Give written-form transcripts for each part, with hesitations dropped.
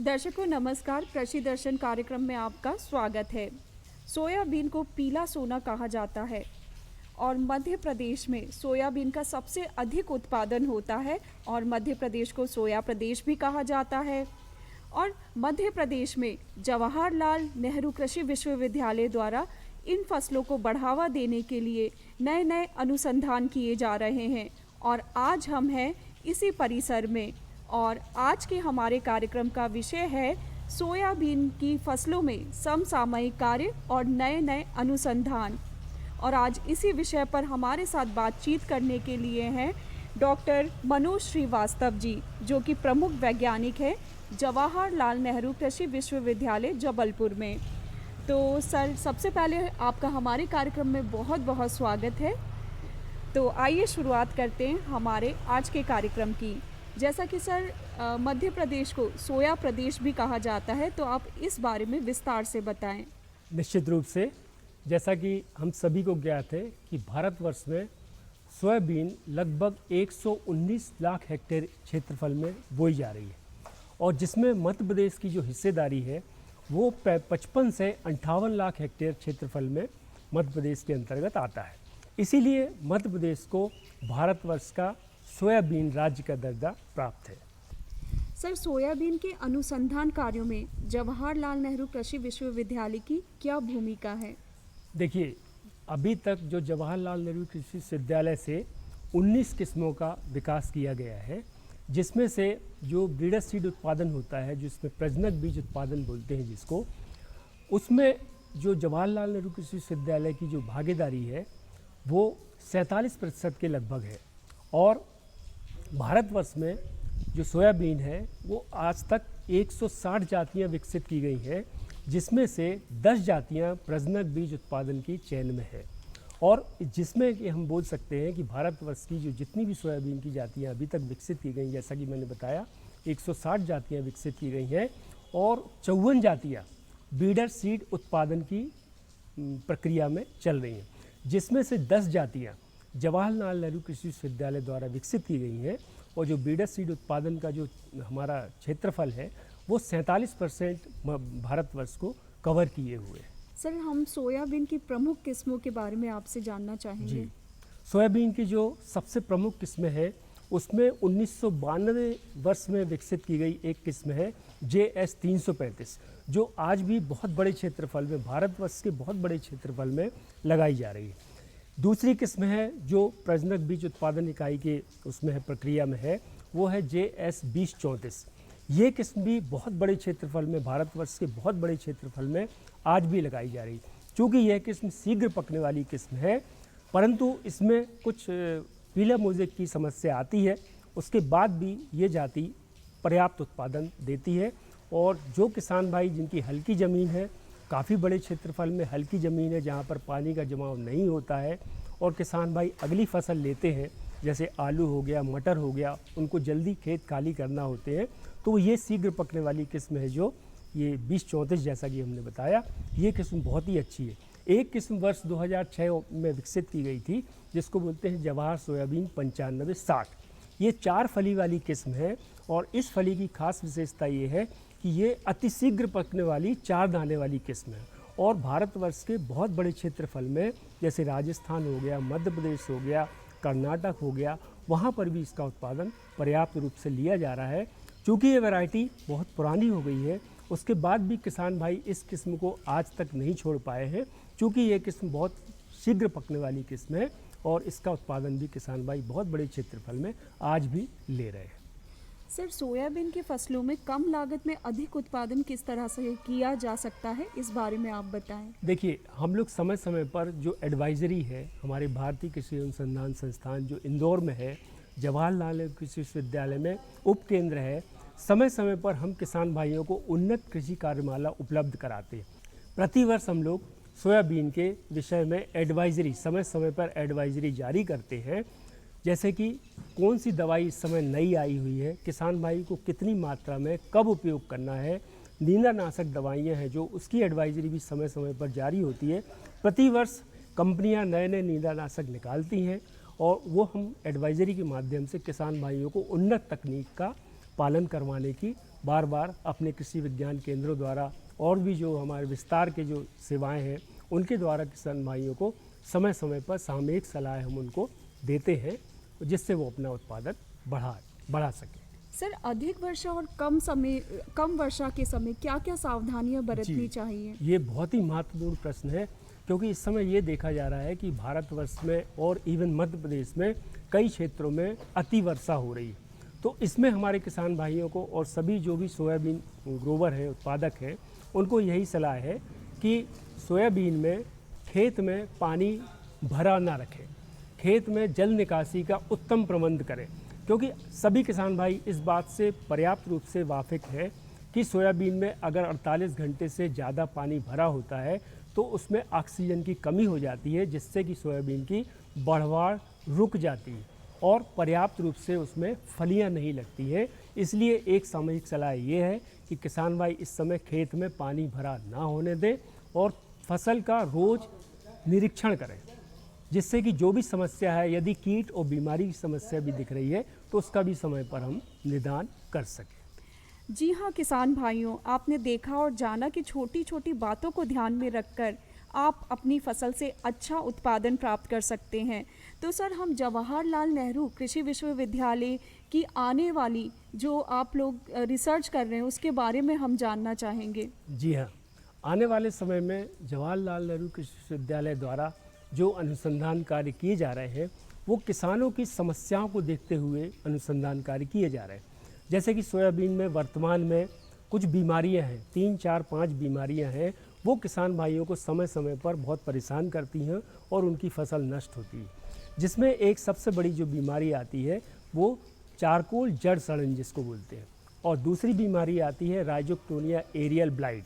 दर्शकों नमस्कार। कृषि दर्शन कार्यक्रम में आपका स्वागत है। सोयाबीन को पीला सोना कहा जाता है और मध्य प्रदेश में सोयाबीन का सबसे अधिक उत्पादन होता है और मध्य प्रदेश को सोया प्रदेश भी कहा जाता है। और मध्य प्रदेश में जवाहरलाल नेहरू कृषि विश्वविद्यालय द्वारा इन फसलों को बढ़ावा देने के लिए नए नए अनुसंधान किए जा रहे हैं और आज हम हैं इसी परिसर में और आज के हमारे कार्यक्रम का विषय है सोयाबीन की फसलों में समसामयिक कार्य और नए नए अनुसंधान। और आज इसी विषय पर हमारे साथ बातचीत करने के लिए हैं डॉक्टर मनोज श्रीवास्तव जी, जो कि प्रमुख वैज्ञानिक हैं जवाहरलाल नेहरू कृषि विश्वविद्यालय जबलपुर में। तो सर, सबसे पहले आपका हमारे कार्यक्रम में बहुत बहुत स्वागत है। तो आइए शुरुआत करते हैं हमारे आज के कार्यक्रम की। जैसा कि सर मध्य प्रदेश को सोया प्रदेश भी कहा जाता है, तो आप इस बारे में विस्तार से बताएं। निश्चित रूप से, जैसा कि हम सभी को ज्ञात है कि भारतवर्ष में सोयाबीन लगभग 119 लाख हेक्टेयर क्षेत्रफल में बोई जा रही है और जिसमें मध्य प्रदेश की जो हिस्सेदारी है वो 55 से 58 लाख हेक्टेयर क्षेत्रफल में मध्य प्रदेश के अंतर्गत आता है। इसीलिए मध्य प्रदेश को भारतवर्ष का सोयाबीन राज्य का दर्जा प्राप्त है। सर, सोयाबीन के अनुसंधान कार्यों में जवाहरलाल नेहरू कृषि विश्वविद्यालय की क्या भूमिका है? देखिए, अभी तक जो जवाहरलाल नेहरू कृषि विश्वविद्यालय से 19 किस्मों का विकास किया गया है, जिसमें से जो ब्रीडर सीड उत्पादन होता है, जिसमें प्रजनक बीज उत्पादन बोलते हैं जिसको, उसमें जो जवाहरलाल नेहरू कृषि विश्वविद्यालय की जो भागीदारी है वो 47% के लगभग है। और भारतवर्ष में जो सोयाबीन है वो आज तक 160 जातियां विकसित की गई हैं, जिसमें से 10 जातियां प्रजनक बीज उत्पादन की चयन में है और जिसमें कि हम बोल सकते हैं कि भारतवर्ष की जो जितनी भी सोयाबीन की जातियां अभी तक विकसित की गई, जैसा कि मैंने बताया 160 जातियां विकसित की गई हैं और 54 जातियां ब्रीडर सीड उत्पादन की प्रक्रिया में चल रही हैं, जिसमें से 10 जातियां जवाहरलाल नेहरू कृषि विश्वविद्यालय द्वारा विकसित की गई हैं और जो ब्रीडर सीड उत्पादन का जो हमारा क्षेत्रफल है वो 47% भारतवर्ष को कवर किए हुए हैं। सर, हम सोयाबीन की प्रमुख किस्मों के बारे में आपसे जानना चाहेंगे। जी, सोयाबीन की जो सबसे प्रमुख किस्में है उसमें 1992 वर्ष में विकसित की गई एक किस्म है JS 335, जो आज भी बहुत बड़े क्षेत्रफल में, भारतवर्ष के बहुत बड़े क्षेत्रफल में लगाई जा रही है। दूसरी किस्म है जो प्रजनक बीज उत्पादन इकाई के उसमें है, प्रक्रिया में है, वो है JS 2034। ये किस्म भी बहुत बड़े क्षेत्रफल में, भारतवर्ष के बहुत बड़े क्षेत्रफल में आज भी लगाई जा रही है। चूँकि यह किस्म शीघ्र पकने वाली किस्म है, परंतु इसमें कुछ पीला मोज़ेक की समस्या आती है, उसके बाद भी ये जाति पर्याप्त उत्पादन देती है। और जो किसान भाई जिनकी हल्की ज़मीन है, काफ़ी बड़े क्षेत्रफल में हल्की ज़मीन है जहाँ पर पानी का जमाव नहीं होता है और किसान भाई अगली फसल लेते हैं, जैसे आलू हो गया, मटर हो गया, उनको जल्दी खेत खाली करना होते हैं, तो ये शीघ्र पकने वाली किस्म है जो ये 2034 जैसा कि हमने बताया, ये किस्म बहुत ही अच्छी है। एक किस्म वर्ष 2006 में विकसित की गई थी जिसको बोलते हैं जवाहर सोयाबीन 9560। ये 4 फली वाली किस्म है और इस फली की खास विशेषता ये है कि ये अति शीघ्र पकने वाली 4 दाने वाली किस्म है और भारतवर्ष के बहुत बड़े क्षेत्रफल में, जैसे राजस्थान हो गया, मध्य प्रदेश हो गया, कर्नाटक हो गया, वहाँ पर भी इसका उत्पादन पर्याप्त रूप से लिया जा रहा है। चूँकि ये वैरायटी बहुत पुरानी हो गई है, उसके बाद भी किसान भाई इस किस्म को आज तक नहीं छोड़ पाए हैं, चूँकि ये किस्म बहुत शीघ्र पकने वाली किस्म है और इसका उत्पादन भी किसान भाई बहुत बड़े क्षेत्रफल में आज भी ले रहे हैं। सर, सोयाबीन की फसलों में कम लागत में अधिक उत्पादन किस तरह से किया जा सकता है, इस बारे में आप बताएं। देखिए, हम लोग समय समय पर जो एडवाइजरी है, हमारे भारतीय कृषि अनुसंधान संस्थान जो इंदौर में है, जवाहरलाल नेहरू कृषि विश्वविद्यालय में उप केंद्र है, समय समय पर हम किसान भाइयों को उन्नत कृषि कार्यमाला उपलब्ध कराते हैं। प्रतिवर्ष हम लोग सोयाबीन के विषय में एडवाइजरी, समय समय पर एडवाइजरी जारी करते हैं, जैसे कि कौन सी दवाई इस समय नई आई हुई है, किसान भाई को कितनी मात्रा में कब उपयोग करना है, नींदानाशक दवाइयाँ हैं जो उसकी एडवाइजरी भी समय समय पर जारी होती है। प्रतिवर्ष कंपनियां नए नए नींदानाशक निकालती हैं और वो हम एडवाइजरी के माध्यम से किसान भाइयों को उन्नत तकनीक का पालन करवाने की बार बार अपने कृषि विज्ञान केंद्रों द्वारा और भी जो हमारे विस्तार के जो सेवाएं हैं उनके द्वारा किसान भाइयों को समय समय पर सामयिक सलाह हम उनको देते हैं, जिससे वो अपना उत्पादन बढ़ा सकें। सर, अधिक वर्षा और कम वर्षा के समय क्या क्या सावधानियां बरतनी चाहिए? ये बहुत ही महत्वपूर्ण प्रश्न है, क्योंकि इस समय ये देखा जा रहा है कि भारतवर्ष में और इवन मध्य प्रदेश में कई क्षेत्रों में अति वर्षा हो रही है। तो इसमें हमारे किसान भाइयों को और सभी जो भी सोयाबीन ग्रोवर हैं, उत्पादक हैं, उनको यही सलाह है कि सोयाबीन में खेत में पानी भरा ना रखें, खेत में जल निकासी का उत्तम प्रबंध करें, क्योंकि सभी किसान भाई इस बात से पर्याप्त रूप से वाकिफ हैं कि सोयाबीन में अगर 48 घंटे से ज़्यादा पानी भरा होता है तो उसमें ऑक्सीजन की कमी हो जाती है, जिससे कि सोयाबीन की बढ़वाड़ रुक जाती है और पर्याप्त रूप से उसमें फलियां नहीं लगती हैं। इसलिए एक सामूहिक सलाह ये है कि किसान भाई इस समय खेत में पानी भरा ना होने दें और फसल का रोज़ निरीक्षण करें, जिससे कि जो भी समस्या है, यदि कीट और बीमारी की समस्या भी दिख रही है तो उसका भी समय पर हम निदान कर सकें। जी हाँ किसान भाइयों, आपने देखा और जाना कि छोटी छोटी बातों को ध्यान में रखकर आप अपनी फसल से अच्छा उत्पादन प्राप्त कर सकते हैं। तो सर, हम जवाहरलाल नेहरू कृषि विश्वविद्यालय की आने वाली जो आप लोग रिसर्च कर रहे हैं उसके बारे में हम जानना चाहेंगे। जी हाँ, आने वाले समय में जवाहरलाल नेहरू कृषि विश्वविद्यालय द्वारा जो अनुसंधान कार्य किए जा रहे हैं वो किसानों की समस्याओं को देखते हुए अनुसंधान कार्य किए जा रहे हैं। जैसे कि सोयाबीन में वर्तमान में कुछ बीमारियां हैं, 3, 4, 5 बीमारियां हैं, वो किसान भाइयों को समय समय पर बहुत परेशान करती हैं और उनकी फसल नष्ट होती है। जिसमें एक सबसे बड़ी जो बीमारी आती है वो चारकोल जड़ सड़न जिसको बोलते हैं, और दूसरी बीमारी आती है राइजोक्टोनिया एरियल ब्लाइट।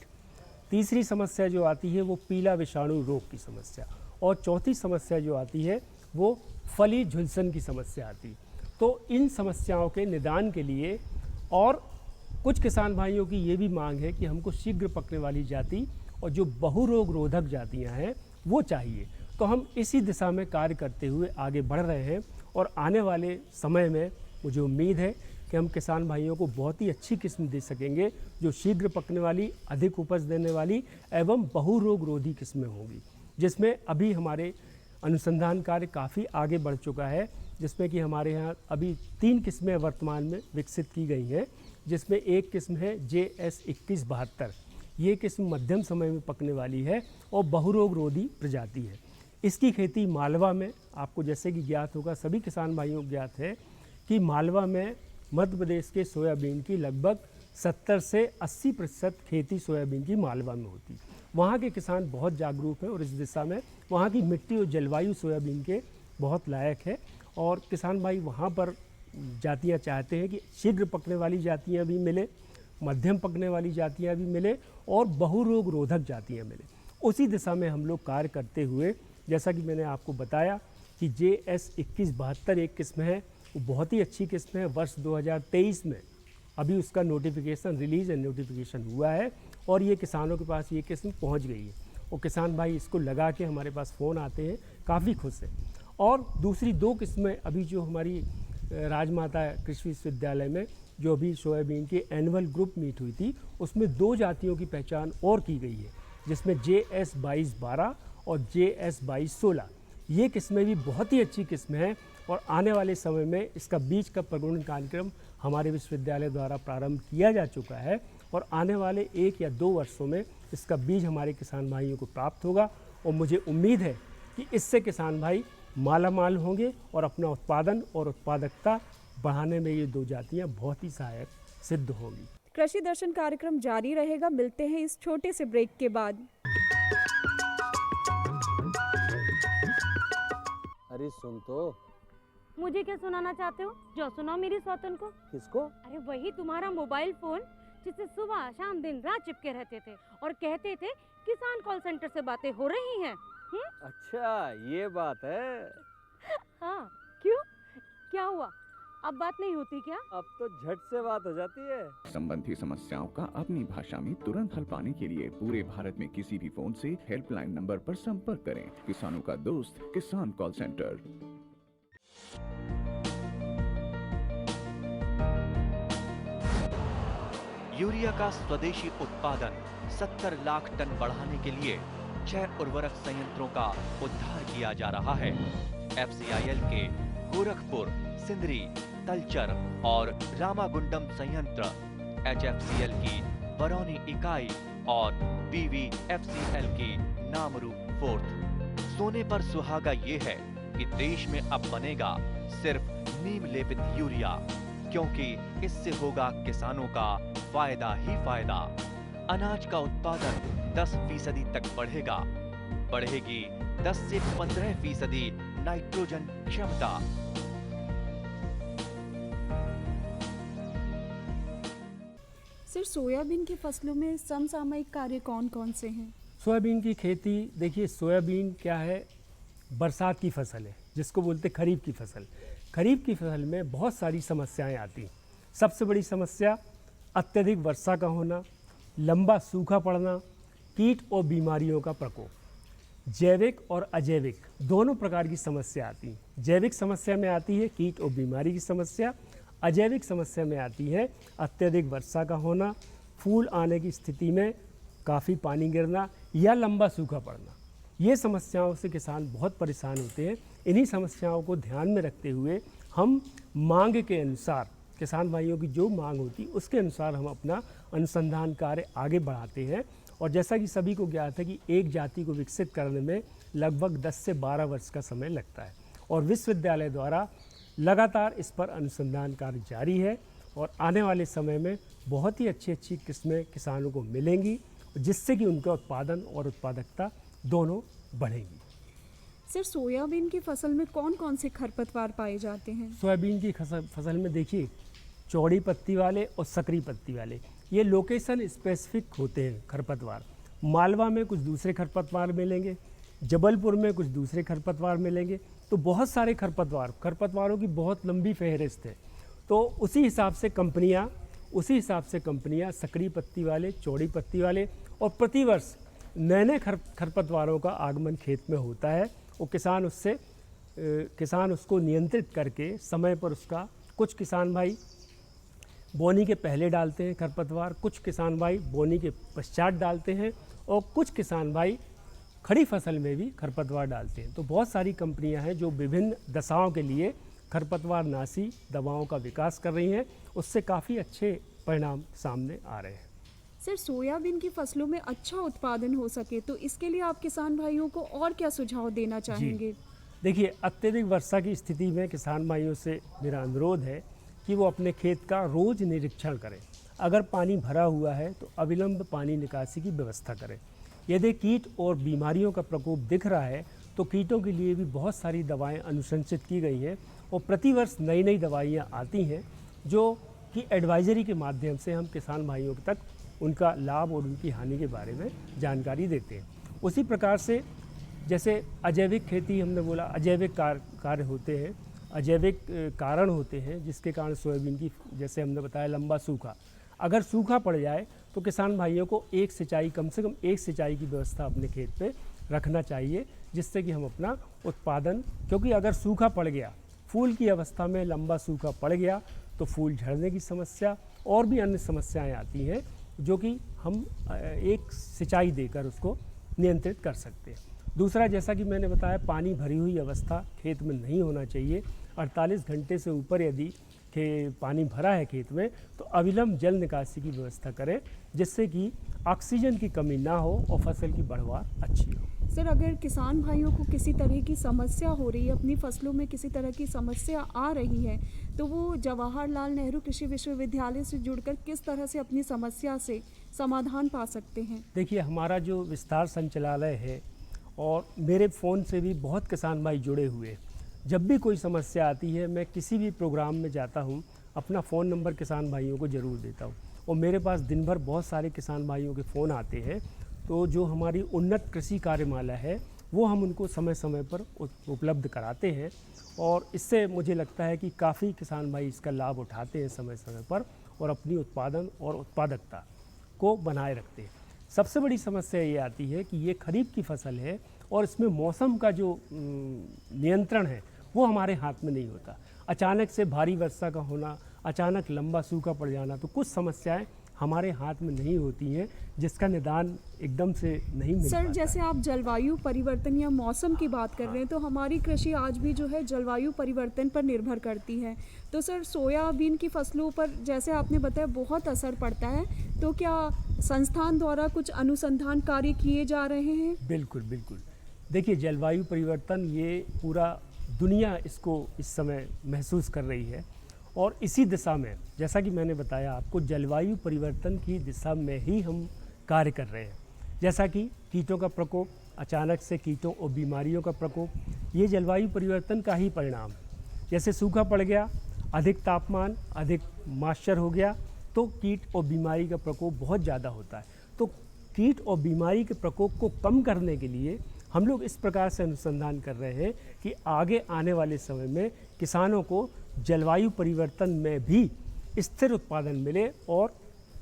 तीसरी समस्या जो आती है वो पीला विषाणु रोग की समस्या, और चौथी समस्या जो आती है वो फली झुलसन की समस्या आती है। तो इन समस्याओं के निदान के लिए और कुछ किसान भाइयों की ये भी मांग है कि हमको शीघ्र पकने वाली जाति और जो बहुरोग रोधक जातियां हैं वो चाहिए। तो हम इसी दिशा में कार्य करते हुए आगे बढ़ रहे हैं और आने वाले समय में मुझे उम्मीद है कि हम किसान भाइयों को बहुत ही अच्छी किस्म दे सकेंगे जो शीघ्र पकने वाली, अधिक उपज देने वाली एवं बहुरोग रोधी किस्में होंगी, जिसमें अभी हमारे अनुसंधान कार्य काफ़ी आगे बढ़ चुका है, जिसमें कि हमारे यहाँ अभी 3 किस्में वर्तमान में विकसित की गई हैं, जिसमें एक किस्म है JS2172। ये किस्म मध्यम समय में पकने वाली है और बहुरोग रोधी प्रजाति है। इसकी खेती मालवा में, आपको जैसे कि ज्ञात होगा, सभी किसान भाइयों को ज्ञात है कि मालवा में मध्य प्रदेश के सोयाबीन की लगभग 70 से 80% खेती सोयाबीन की मालवा में होती है। वहाँ के किसान बहुत जागरूक हैं और इस दिशा में वहाँ की मिट्टी और जलवायु सोयाबीन के बहुत लायक है, और किसान भाई वहाँ पर जातियाँ चाहते हैं कि शीघ्र पकने वाली जातियाँ भी मिले, मध्यम पकने वाली जातियाँ भी मिले और बहुरोग रोधक जातियाँ मिले। उसी दिशा में हम लोग कार्य करते हुए, जैसा कि मैंने आपको बताया कि JS2172 एक किस्म है, वो बहुत ही अच्छी किस्म है। वर्ष 2023 में अभी उसका नोटिफिकेशन रिलीज एंड नोटिफिकेशन हुआ है और ये किसानों के पास ये किस्म पहुंच गई है और किसान भाई इसको लगा के हमारे पास फ़ोन आते हैं, काफ़ी खुश हैं। और दूसरी 2 किस्में अभी जो हमारी राजमाता कृषि विश्वविद्यालय में जो अभी सोयाबीन की एनुअल ग्रुप मीट हुई थी, उसमें 2 जातियों की पहचान और की गई है, जिसमें JS2212 और JS2216। ये किस्में भी बहुत ही अच्छी किस्में हैं और आने वाले समय में इसका बीज का प्रगुणन कार्यक्रम हमारे विश्वविद्यालय द्वारा प्रारंभ किया जा चुका है और आने वाले 1 या 2 वर्षों में इसका बीज हमारे किसान भाइयों को प्राप्त होगा और मुझे उम्मीद है कि इससे किसान भाई मालामाल होंगे और अपना उत्पादन और उत्पादकता बढ़ाने में ये 2 जातियाँ बहुत ही सहायक सिद्ध होंगी। कृषि दर्शन कार्यक्रम जारी रहेगा। मिलते हैं इस छोटे से ब्रेक के बाद। अरे सुन तो। मुझे क्या सुनाना चाहते हो? जो सुनाओ मेरी सौतन को। किसको? अरे वही तुम्हारा मोबाइल फोन जिससे सुबह शाम दिन रात चिपके रहते थे और कहते थे किसान कॉल सेंटर से बातें हो रही हैं। अच्छा ये बात है। हाँ, क्यों? क्या हुआ? अब बात नहीं होती क्या? अब तो झट से बात हो जाती है। संबंधी समस्याओं का अपनी भाषा में तुरंत हल पाने के लिए पूरे भारत में किसी भी फोन से हेल्पलाइन नंबर पर संपर्क करें। किसानों का दोस्त किसान कॉल सेंटर। यूरिया का स्वदेशी उत्पादन 70 लाख टन बढ़ाने के लिए 6 उर्वरक संयंत्रों का उद्धार किया जा रहा है। FCIL के गोरखपुर, सिंदरी, तलचर और रामागुंडम संयंत्र, HFCL की बरौनी इकाई और BVFCL की नामरू फोर्थ। सोने पर सुहागा ये है कि देश में अब बनेगा सिर्फ नीम लेपित यूरिया, क्योंकि इससे होगा किसानों का फायदा ही फायदा। अनाज का उत्पादन 10% तक बढ़ेगा। बढ़ेगी 10 से 15% नाइट्रोजन क्षमता। सर, सोयाबीन की फसलों में समसामयिक कार्य कौन कौन से हैं? सोयाबीन की खेती, देखिए सोयाबीन क्या है, बरसात की फसल है जिसको बोलते खरीफ की फसल। खरीफ की फसल में बहुत सारी समस्याएं आती हैं। सबसे बड़ी समस्या अत्यधिक वर्षा का होना, लंबा सूखा पड़ना, कीट और बीमारियों का प्रकोप। जैविक और अजैविक दोनों प्रकार की समस्या आती हैं। जैविक समस्या में आती है कीट और बीमारी की समस्या, अजैविक समस्या में आती है अत्यधिक वर्षा का होना, फूल आने की स्थिति में काफ़ी पानी गिरना या लंबा सूखा पड़ना। ये समस्याओं से किसान बहुत परेशान होते हैं। इन्हीं समस्याओं को ध्यान में रखते हुए हम मांग के अनुसार, किसान भाइयों की जो मांग होती उसके अनुसार हम अपना अनुसंधान कार्य आगे बढ़ाते हैं। और जैसा कि सभी को ज्ञात है कि एक जाति को विकसित करने में लगभग 10 से 12 वर्ष का समय लगता है और विश्वविद्यालय द्वारा लगातार इस पर अनुसंधान कार्य जारी है और आने वाले समय में बहुत ही अच्छी किस्में किसानों को मिलेंगी, जिससे कि उनका उत्पादन और उत्पादकता दोनों बढ़ेंगी। सर, सोयाबीन की फसल में कौन कौन से खरपतवार पाए जाते हैं? सोयाबीन की फसल में देखिए चौड़ी पत्ती वाले और सकरी पत्ती वाले, ये लोकेशन स्पेसिफिक होते हैं खरपतवार। मालवा में कुछ दूसरे खरपतवार मिलेंगे, जबलपुर में कुछ दूसरे खरपतवार मिलेंगे। तो बहुत सारे खरपतवारों की बहुत लंबी फहरिस्त है। तो उसी हिसाब से कंपनियां सकरी पत्ती वाले, चौड़ी पत्ती वाले और प्रतिवर्ष नए खरपतवारों का आगमन खेत में होता है और किसान उसको नियंत्रित करके समय पर उसका, कुछ किसान भाई बोनी के पहले डालते हैं खरपतवार, कुछ किसान भाई बोनी के पश्चात डालते हैं और कुछ किसान भाई खड़ी फसल में भी खरपतवार डालते हैं। तो बहुत सारी कंपनियां हैं जो विभिन्न दशाओं के लिए खरपतवार नाशी दवाओं का विकास कर रही हैं। उससे काफ़ी अच्छे परिणाम सामने आ रहे हैं। सर, सोयाबीन की फसलों में अच्छा उत्पादन हो सके तो इसके लिए आप किसान भाइयों को और क्या सुझाव देना चाहेंगे? देखिए, अत्यधिक वर्षा की स्थिति में किसान भाइयों से मेरा अनुरोध है कि वो अपने खेत का रोज़ निरीक्षण करें। अगर पानी भरा हुआ है तो अविलंब पानी निकासी की व्यवस्था करें। यदि कीट और बीमारियों का प्रकोप दिख रहा है तो कीटों के लिए भी बहुत सारी दवाएं अनुशंसित की गई हैं और प्रतिवर्ष नई नई दवाइयाँ आती हैं जो कि एडवाइजरी के माध्यम से हम किसान भाइयों तक उनका लाभ और उनकी हानि के बारे में जानकारी देते हैं। उसी प्रकार से जैसे अजैविक खेती, हमने बोला अजैविक कार्य होते हैं, अजैविक कारण होते हैं जिसके कारण सोयाबीन की, जैसे हमने बताया लंबा सूखा, अगर सूखा पड़ जाए तो किसान भाइयों को कम से कम एक सिंचाई की व्यवस्था अपने खेत पे रखना चाहिए, जिससे कि हम अपना उत्पादन, क्योंकि अगर सूखा पड़ गया, फूल की अवस्था में लंबा सूखा पड़ गया तो फूल झड़ने की समस्या और भी अन्य समस्याएं आती हैं जो कि हम एक सिंचाई देकर उसको नियंत्रित कर सकते हैं। दूसरा, जैसा कि मैंने बताया, पानी भरी हुई अवस्था खेत में नहीं होना चाहिए। 48 घंटे से ऊपर यदि पानी भरा है खेत में तो अविलंब जल निकासी की व्यवस्था करें, जिससे कि ऑक्सीजन की कमी ना हो और फसल की बढ़वार अच्छी हो। सर, अगर किसान भाइयों को किसी तरह की समस्या हो रही है, अपनी फसलों में किसी तरह की समस्या आ रही है, तो वो जवाहरलाल नेहरू कृषि विश्वविद्यालय से जुड़कर किस तरह से अपनी समस्या से समाधान पा सकते हैं? देखिए, हमारा जो विस्तार संचालय है और मेरे फ़ोन से भी बहुत किसान भाई जुड़े हुए हैं। जब भी कोई समस्या आती है, मैं किसी भी प्रोग्राम में जाता हूँ, अपना फ़ोन नंबर किसान भाइयों को ज़रूर देता हूँ और मेरे पास दिन भर बहुत सारे किसान भाइयों के फ़ोन आते हैं। तो जो हमारी उन्नत कृषि कार्यमाला है वो हम उनको समय समय पर उपलब्ध कराते हैं और इससे मुझे लगता है कि काफ़ी किसान भाई इसका लाभ उठाते हैं समय समय पर और अपनी उत्पादन और उत्पादकता को बनाए रखते हैं। सबसे बड़ी समस्या ये आती है कि ये खरीफ की फसल है और इसमें मौसम का जो नियंत्रण है वो हमारे हाथ में नहीं होता। अचानक से भारी वर्षा का होना, अचानक लंबा सूखा पड़ जाना, तो कुछ समस्याएं हमारे हाथ में नहीं होती हैं, जिसका निदान एकदम से नहीं मिल सर पाता जैसे है। आप जलवायु परिवर्तन या मौसम की बात कर रहे हैं तो हमारी कृषि आज भी जो है जलवायु परिवर्तन पर निर्भर करती है। तो सर सोयाबीन की फसलों पर जैसे आपने बताया बहुत असर पड़ता है, तो क्या संस्थान द्वारा कुछ अनुसंधान कार्य किए जा रहे हैं? बिल्कुल बिल्कुल। देखिए, जलवायु परिवर्तन ये पूरा दुनिया इसको इस समय महसूस कर रही है, और इसी दिशा में, जैसा कि मैंने बताया आपको, जलवायु परिवर्तन की दिशा में ही हम कार्य कर रहे हैं। जैसा कि कीटों का प्रकोप, अचानक से कीटों और बीमारियों का प्रकोप, ये जलवायु परिवर्तन का ही परिणाम है। जैसे सूखा पड़ गया, अधिक तापमान, अधिक मॉइस्चर हो गया, तो कीट और बीमारी का प्रकोप बहुत ज़्यादा होता है। तो कीट और बीमारी के प्रकोप को कम करने के लिए हम लोग इस प्रकार से अनुसंधान कर रहे हैं कि आगे आने वाले समय में किसानों को जलवायु परिवर्तन में भी स्थिर उत्पादन मिले और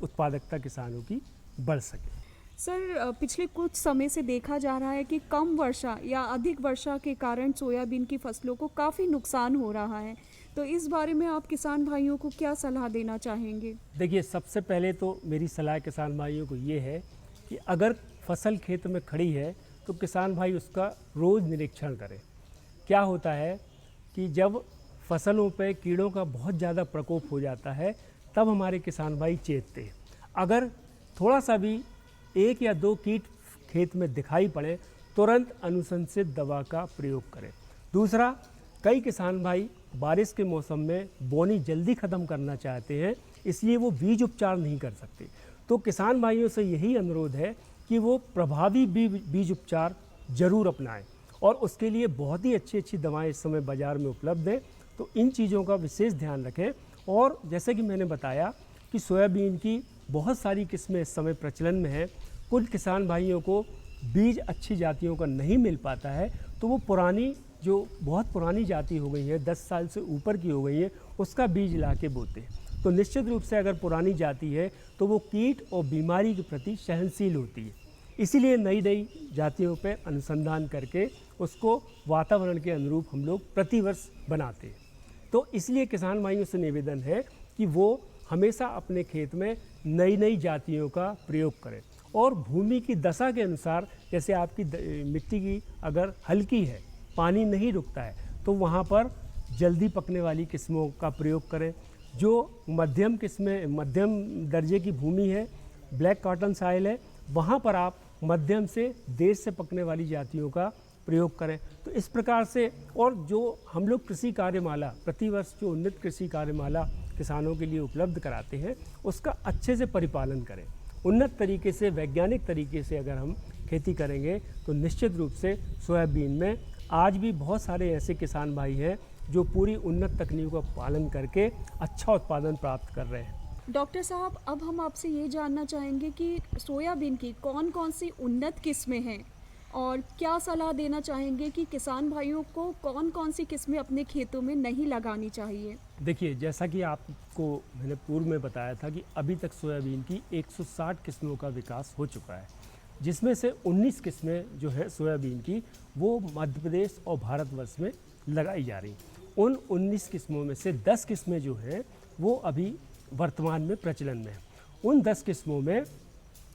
उत्पादकता किसानों की बढ़ सके। सर पिछले कुछ समय से देखा जा रहा है कि कम वर्षा या अधिक वर्षा के कारण सोयाबीन की फसलों को काफ़ी नुकसान हो रहा है, तो इस बारे में आप किसान भाइयों को क्या सलाह देना चाहेंगे? देखिए, सबसे पहले तो मेरी सलाह किसान भाइयों को ये है कि अगर फसल खेत में खड़ी है तो किसान भाई उसका रोज़ निरीक्षण करें। क्या होता है कि जब फसलों पे कीड़ों का बहुत ज़्यादा प्रकोप हो जाता है, तब हमारे किसान भाई चेतते हैं। अगर थोड़ा सा भी 1 या 2 कीट खेत में दिखाई पड़े, तुरंत अनुशंसित दवा का प्रयोग करें। दूसरा, कई किसान भाई बारिश के मौसम में बोनी जल्दी ख़त्म करना चाहते हैं, इसलिए वो बीज उपचार नहीं कर सकते। तो किसान भाइयों से यही अनुरोध है कि वो प्रभावी बीज उपचार जरूर अपनाएं, और उसके लिए बहुत ही अच्छी अच्छी दवाएं इस समय बाज़ार में उपलब्ध हैं। तो इन चीज़ों का विशेष ध्यान रखें। और जैसे कि मैंने बताया कि सोयाबीन की बहुत सारी किस्में इस समय प्रचलन में हैं। कुछ किसान भाइयों को बीज अच्छी जातियों का नहीं मिल पाता है, तो वो पुरानी, जो बहुत पुरानी जाति हो गई है, 10 साल से ऊपर की हो गई है, उसका बीज ला के बोते हैं। तो निश्चित रूप से अगर पुरानी जाति है तो वो कीट और बीमारी के प्रति सहनशील होती है। इसीलिए नई नई जातियों पे अनुसंधान करके उसको वातावरण के अनुरूप हम लोग प्रतिवर्ष बनाते हैं। तो इसलिए किसान भाइयों से निवेदन है कि वो हमेशा अपने खेत में नई नई जातियों का प्रयोग करें, और भूमि की दशा के अनुसार, जैसे आपकी मिट्टी की अगर हल्की है, पानी नहीं रुकता है, तो वहाँ पर जल्दी पकने वाली किस्मों का प्रयोग करें। जो मध्यम किस्में, मध्यम दर्जे की भूमि है, ब्लैक कॉटन सॉइल है, वहाँ पर आप मध्यम से देर से पकने वाली जातियों का प्रयोग करें। तो इस प्रकार से, और जो हम लोग कृषि कार्यमाला प्रतिवर्ष जो उन्नत कृषि कार्यमाला किसानों के लिए उपलब्ध कराते हैं, उसका अच्छे से परिपालन करें। उन्नत तरीके से, वैज्ञानिक तरीके से अगर हम खेती करेंगे तो निश्चित रूप से सोयाबीन में आज भी बहुत सारे ऐसे किसान भाई हैं जो पूरी उन्नत तकनीकों का पालन करके अच्छा उत्पादन प्राप्त कर रहे हैं। डॉक्टर साहब, अब हम आपसे ये जानना चाहेंगे कि सोयाबीन की कौन कौन सी उन्नत किस्में हैं, और क्या सलाह देना चाहेंगे कि किसान भाइयों को कौन कौन सी किस्में अपने खेतों में नहीं लगानी चाहिए? देखिए, जैसा कि आपको मैंने पूर्व में बताया था कि अभी तक सोयाबीन की 160 किस्मों का विकास हो चुका है, जिसमें से 19 किस्में जो है सोयाबीन की, वो मध्य प्रदेश और भारतवर्ष में लगाई जा रही। उन 19 किस्मों में से 10 किस्में जो हैं वो अभी वर्तमान में प्रचलन में है। उन 10 किस्मों में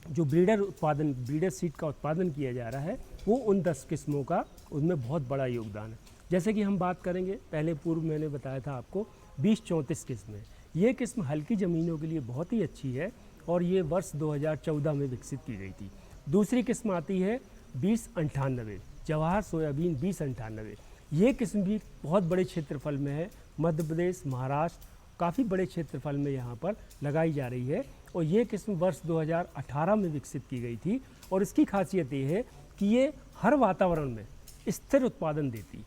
जो ब्रीडर सीड का उत्पादन किया जा रहा है, वो उन 10 किस्मों का उनमें बहुत बड़ा योगदान है। जैसे कि हम बात करेंगे, पहले पूर्व मैंने बताया था आपको 2034 किस्में। ये किस्म हल्की ज़मीनों के लिए बहुत ही अच्छी है, और ये वर्ष 2014 में विकसित की गई थी। दूसरी किस्म आती है 2098, जवाहर सोयाबीन 2098। ये किस्म भी बहुत बड़े क्षेत्रफल में है, मध्य प्रदेश, महाराष्ट्र, काफ़ी बड़े क्षेत्रफल में यहाँ पर लगाई जा रही है। और ये किस्म वर्ष 2018 में विकसित की गई थी, और इसकी खासियत ये है कि ये हर वातावरण में स्थिर उत्पादन देती,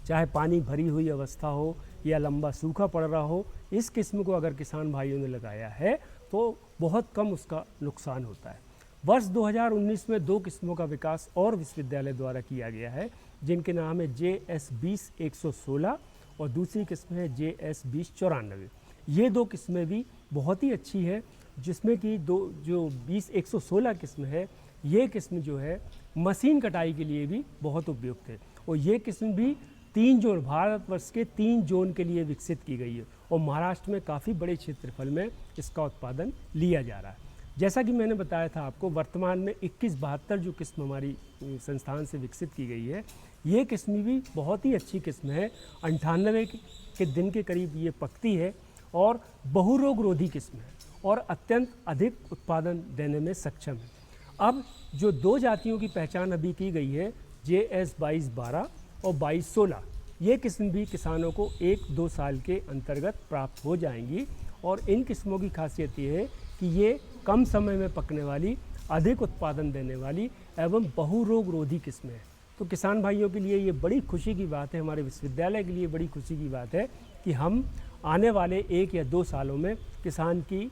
चाहे पानी भरी हुई अवस्था हो या लंबा सूखा पड़ रहा हो। इस किस्म को अगर किसान भाइयों ने लगाया है तो बहुत कम उसका नुकसान होता है। वर्ष 2019 में 2 किस्मों का विकास और विश्वविद्यालय द्वारा किया गया है, जिनके नाम है JS 20-116 और दूसरी किस्म है JS 20-94। ये 2 किस्में भी बहुत ही अच्छी है, जिसमें कि जो 20-116 किस्म है, ये किस्म जो है मशीन कटाई के लिए भी बहुत उपयुक्त है। और ये किस्म भी 3 जोन, भारतवर्ष के 3 जोन के लिए विकसित की गई है, और महाराष्ट्र में काफ़ी बड़े क्षेत्रफल में इसका उत्पादन लिया जा रहा है। जैसा कि मैंने बताया था आपको, वर्तमान में 2172 जो किस्म हमारी संस्थान से विकसित की गई है, ये किस्म भी बहुत ही अच्छी किस्म है। 98 के दिन के करीब ये पकती है और बहुरोग रोधी किस्म है और अत्यंत अधिक उत्पादन देने में सक्षम है। अब जो 2 जातियों की पहचान अभी की गई है, JS 2212 और 2216, ये किस्म भी किसानों को 1-2 साल के अंतर्गत प्राप्त हो जाएंगी और इन किस्मों की खासियत ये है कि ये कम समय में पकने वाली, अधिक उत्पादन देने वाली एवं बहुरोग रोधी किस्में हैं। तो किसान भाइयों के लिए ये बड़ी खुशी की बात है, हमारे विश्वविद्यालय के लिए बड़ी खुशी की बात है कि हम आने वाले 1 या 2 सालों में किसान की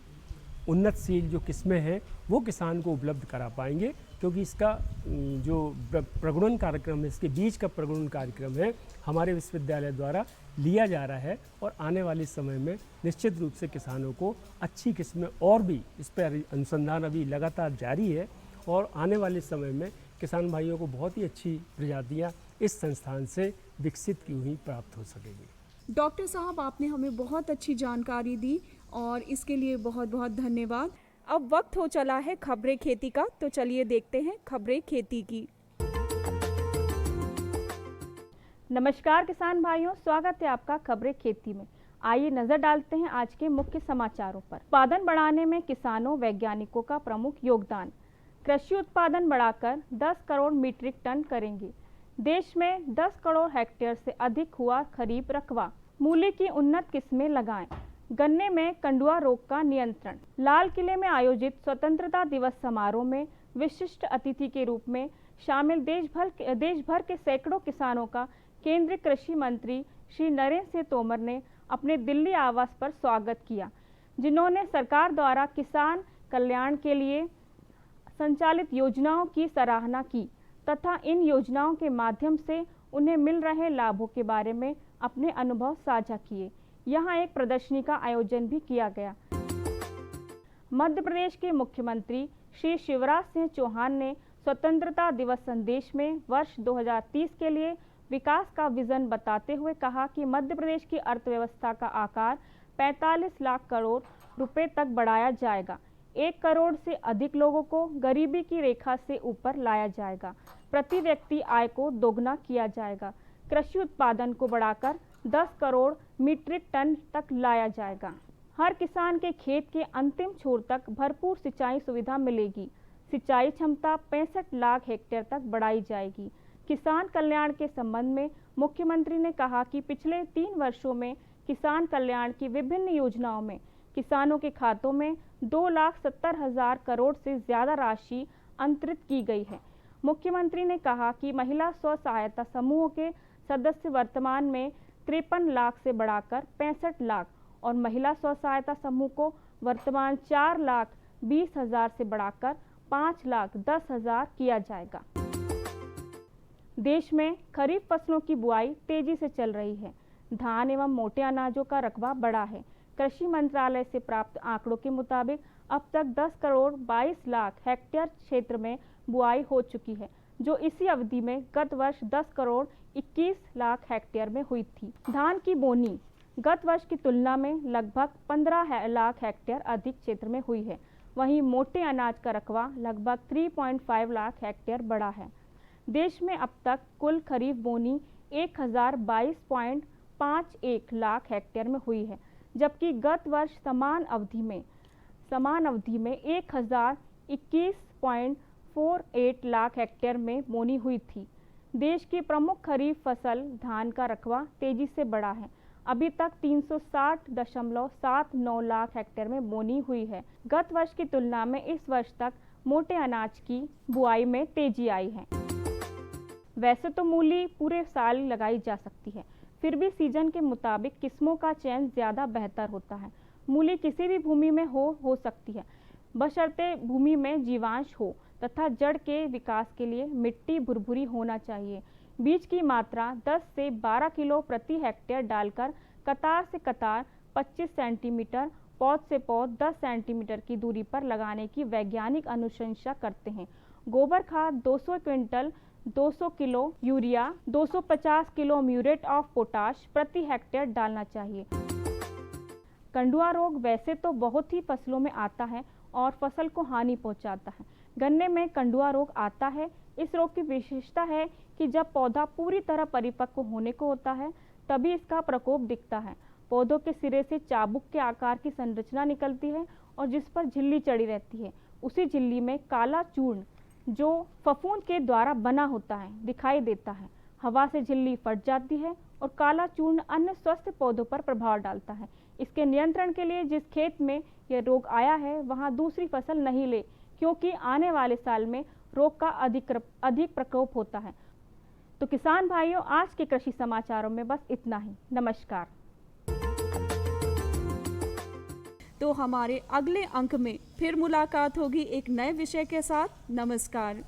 उन्नतशील जो किस्में हैं वो किसान को उपलब्ध करा पाएंगे, क्योंकि इसका जो प्रगुणन कार्यक्रम है, इसके बीज का प्रगुणन कार्यक्रम है, हमारे विश्वविद्यालय द्वारा लिया जा रहा है और आने वाले समय में निश्चित रूप से किसानों को अच्छी किस्में, और भी इस पर अनुसंधान अभी लगातार जारी है और आने वाले समय में किसान भाइयों को बहुत ही अच्छी प्रजातियाँ इस संस्थान से विकसित की हुई प्राप्त हो सकेंगी। डॉक्टर साहब, आपने हमें बहुत अच्छी जानकारी दी और इसके लिए बहुत बहुत धन्यवाद। अब वक्त हो चला है खबरें खेती का, तो चलिए देखते हैं खबरें खेती की। नमस्कार किसान भाइयों, स्वागत है आपका खबरें खेती में। आइए नजर डालते हैं आज के मुख्य समाचारों पर। उत्पादन बढ़ाने में किसानों वैज्ञानिकों का प्रमुख योगदान। कृषि उत्पादन बढ़ाकर 10 करोड़ मीट्रिक टन करेंगे। देश में 10 करोड़ हेक्टेयर से अधिक हुआ खरीफ रकबा। मूली की उन्नत किस्में लगाएं। गन्ने में कंडुआ रोग का नियंत्रण। लाल किले में आयोजित स्वतंत्रता दिवस समारोह में विशिष्ट अतिथि के रूप में शामिल देश भर के सैकड़ों किसानों का केंद्रीय कृषि मंत्री श्री नरेंद्र सिंह तोमर ने अपने दिल्ली आवास पर स्वागत किया, जिन्होंने सरकार द्वारा किसान कल्याण के लिए संचालित योजनाओं की सराहना की तथा इन योजनाओं के माध्यम से उन्हें मिल रहे लाभों के बारे में अपने अनुभव साझा किए। यहाँ एक प्रदर्शनी का आयोजन भी किया गया। मध्य प्रदेश के मुख्यमंत्री श्री शिवराज सिंह चौहान ने स्वतंत्रता दिवस संदेश में वर्ष 2030 के लिए विकास का विजन बताते हुए कहा कि मध्य प्रदेश की अर्थव्यवस्था का आकार 45 लाख करोड़ रुपए तक बढ़ाया जाएगा। 1 करोड़ से अधिक लोगों को गरीबी की रेखा से ऊपर लाया जाएगा। प्रति व्यक्ति आय को दोगुना किया जाएगा। कृषि उत्पादन को बढ़ाकर 10 करोड़ मीट्रिक टन तक लाया जाएगा। हर किसान के खेत के अंतिम छोर तक भरपूर सिंचाई सुविधा मिलेगी। सिंचाई क्षमता 65 लाख हेक्टेयर तक बढ़ाई जाएगी। किसान कल्याण के संबंध में मुख्यमंत्री ने कहा कि पिछले 3 वर्षों में किसान कल्याण की विभिन्न योजनाओं में किसानों के खातों में 2,70,000 करोड़ से ज्यादा राशि अंतरित की गई है। मुख्यमंत्री ने कहा कि महिला स्व सहायता समूहों के सदस्य वर्तमान में 53 लाख से बढ़ाकर 65 लाख और महिला स्व सहायता समूह को वर्तमान 4,20,000 से बढ़ाकर 5,10,000 किया जाएगा। देश में खरीफ फसलों की बुआई तेजी से चल रही है। धान एवं मोटे अनाजों का रकबा बढ़ा है। कृषि मंत्रालय से प्राप्त आंकड़ों के मुताबिक अब तक 10 करोड़ 22 लाख हेक्टेयर क्षेत्र में बुआई हो चुकी है, जो इसी अवधि में गत वर्ष 10 करोड़ 21 लाख हेक्टेयर में हुई थी। धान की बोनी गत वर्ष की तुलना में लगभग 15 लाख हेक्टेयर अधिक क्षेत्र में हुई है। वहीं मोटे अनाज का रकबा लगभग 3.5 लाख हेक्टेयर बढ़ा है। देश में अब तक कुल खरीफ बोनी 1022.51 लाख हेक्टेयर में हुई है, जबकि गत वर्ष समान अवधि में 1021.48 लाख हेक्टेयर में बोनी हुई थी। देश की प्रमुख खरीफ फसल धान का रकबा तेजी से बढ़ा है। अभी तक 360.79 लाख हेक्टेयर में बोनी हुई है। गत वर्ष की तुलना में इस वर्ष तक मोटे अनाज की बुआई में तेजी आई है। वैसे तो मूली पूरे साल लगाई जा सकती है, फिर भी सीजन के मुताबिक किस्मों का चयन ज़्यादा बेहतर होता है। मूली किसी भी भूमि में हो सकती है, बशर्ते भूमि में जीवांश हो तथा जड़ के विकास के लिए मिट्टी भुरभुरी होना चाहिए। बीज की मात्रा 10 से 12 किलो प्रति हेक्टेयर डालकर कतार से कतार 25 सेंटीमीटर, पौध से पौध 10 सेंटीमीटर की दूरी पर लगाने की वैज्ञानिक अनुशंसा करते हैं। गोबर खाद 200 quintal 200 kilo urea 250 kilo muriate of potash प्रति हेक्टेयर डालना चाहिए। कंडुआ रोग वैसे तो बहुत ही फसलों में आता है और फसल को हानि पहुंचाता है। गन्ने में कंडुआ रोग आता है। इस रोग की विशेषता है कि जब पौधा पूरी तरह परिपक्व होने को होता है तभी इसका प्रकोप दिखता है। पौधों के सिरे से चाबुक के आकार की संरचना निकलती है और जिस पर झिल्ली चढ़ी रहती है। उसी झिल्ली में काला चूर्ण जो फफूंद के द्वारा बना होता है दिखाई देता है। हवा से झिल्ली फट जाती है और काला चूर्ण अन्य स्वस्थ पौधों पर प्रभाव डालता है। इसके नियंत्रण के लिए जिस खेत में यह रोग आया है वहां दूसरी फसल नहीं ले, क्योंकि आने वाले साल में रोग का अधिक प्रकोप होता है। तो किसान भाइयों, आज के कृषि समाचारों में बस इतना ही। नमस्कार। तो हमारे अगले अंक में फिर मुलाकात होगी एक नए विषय के साथ। नमस्कार।